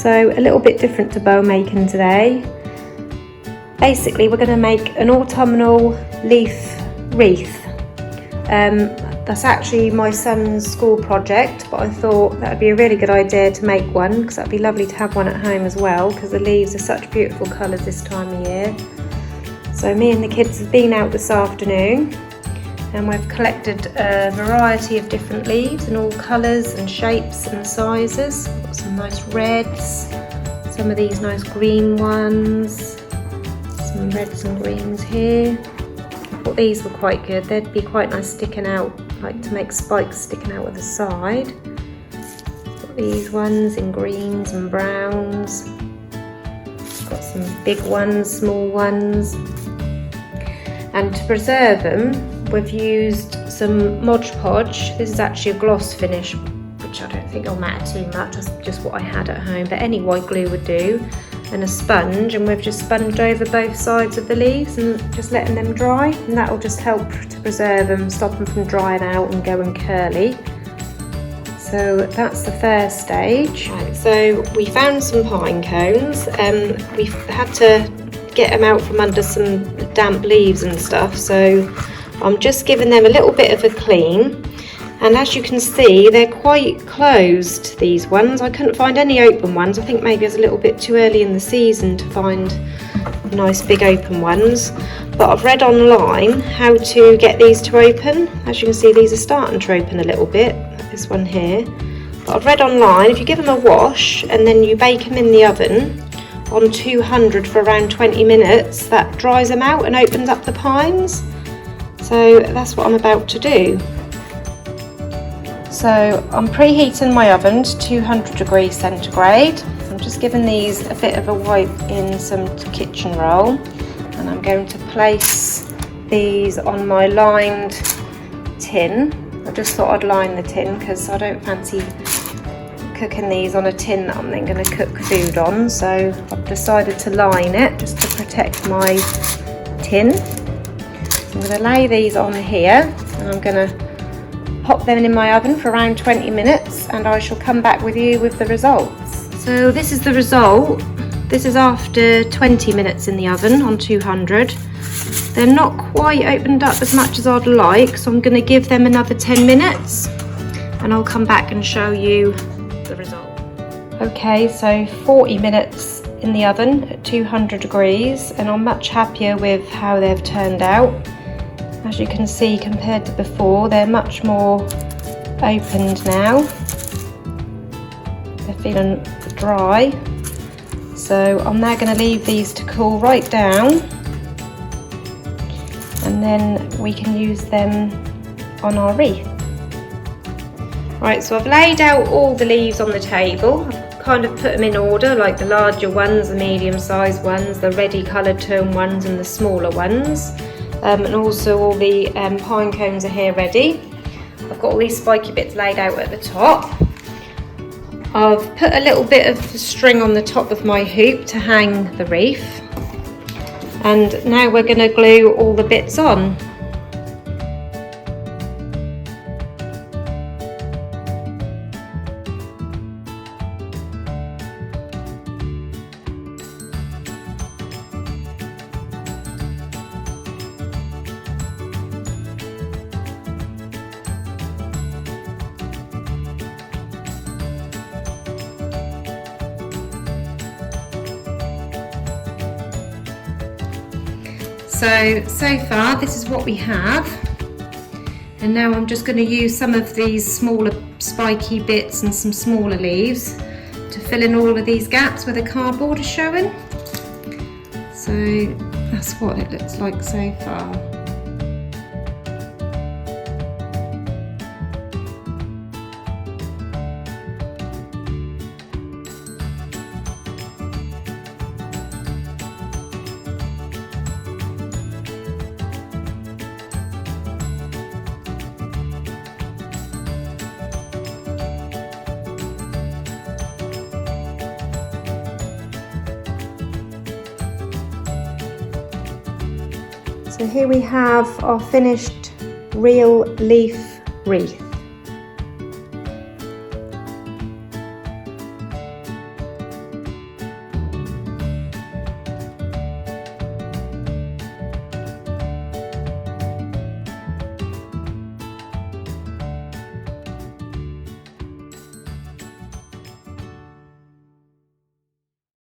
So a little bit different to bow making today. Basically we're going to make an autumnal leaf wreath. That's actually my son's school project, but I thought that would be a really good idea to make one, because that'd be lovely to have one at home as well, because the leaves are such beautiful colours this time of year. So me and the kids have been out this afternoon and we've collected a variety of different leaves in all colours and shapes and sizes. We've got some nice reds, some of these nice green ones, some reds and greens here. I thought these were quite good, they'd be quite nice sticking out, like to make spikes sticking out at the side. Got these ones in greens and browns. Got some big ones, small ones. And to preserve them, we've used some Mod Podge. This is actually a gloss finish, which I don't think will matter too much, that's just what I had at home, but any white glue would do, and a sponge, and we've just sponged over both sides of the leaves and just letting them dry, and that will just help to preserve them, stop them from drying out and going curly. So that's the first stage. Right, so we found some pine cones, we've had to get them out from under some damp leaves and stuff, so I'm just giving them a little bit of a clean, and as you can see they're quite closed, these ones. I couldn't find any open ones. I think maybe it's a little bit too early in the season to find nice big open ones, but I've read online how to get these to open. As you can see, these are starting to open a little bit, like this one here, but I've read online if you give them a wash and then you bake them in the oven on 200 for around 20 minutes, that dries them out and opens up the pines. So that's what I'm about to do. So I'm preheating my oven to 200 degrees centigrade. I'm just giving these a bit of a wipe in some kitchen roll, and I'm going to place these on my lined tin. I just thought I'd line the tin because I don't fancy cooking these on a tin that I'm then going to cook food on, so I've decided to line it just to protect my tin. I'm going to lay these on here and I'm going to pop them in my oven for around 20 minutes and I shall come back with you with the results. So this is the result. This is after 20 minutes in the oven on 200. They're not quite opened up as much as I'd like, so I'm going to give them another 10 minutes and I'll come back and show you the result. Okay, so 40 minutes in the oven at 200 degrees and I'm much happier with how they've turned out. As you can see, compared to before, they're much more opened now. They're feeling dry. So I'm now going to leave these to cool right down and then we can use them on our wreath. Right, so I've laid out all the leaves on the table. I've kind of put them in order, like the larger ones, the medium-sized ones, the reddy coloured tone ones and the smaller ones. And also all the pine cones are here ready. I've got all these spiky bits laid out at the top. I've put a little bit of string on the top of my hoop to hang the wreath. And now we're going to glue all the bits on. So far this is what we have, and now I'm just going to use some of these smaller spiky bits and some smaller leaves to fill in all of these gaps where the cardboard is showing. So that's what it looks like so far. So here we have our finished real leaf wreath.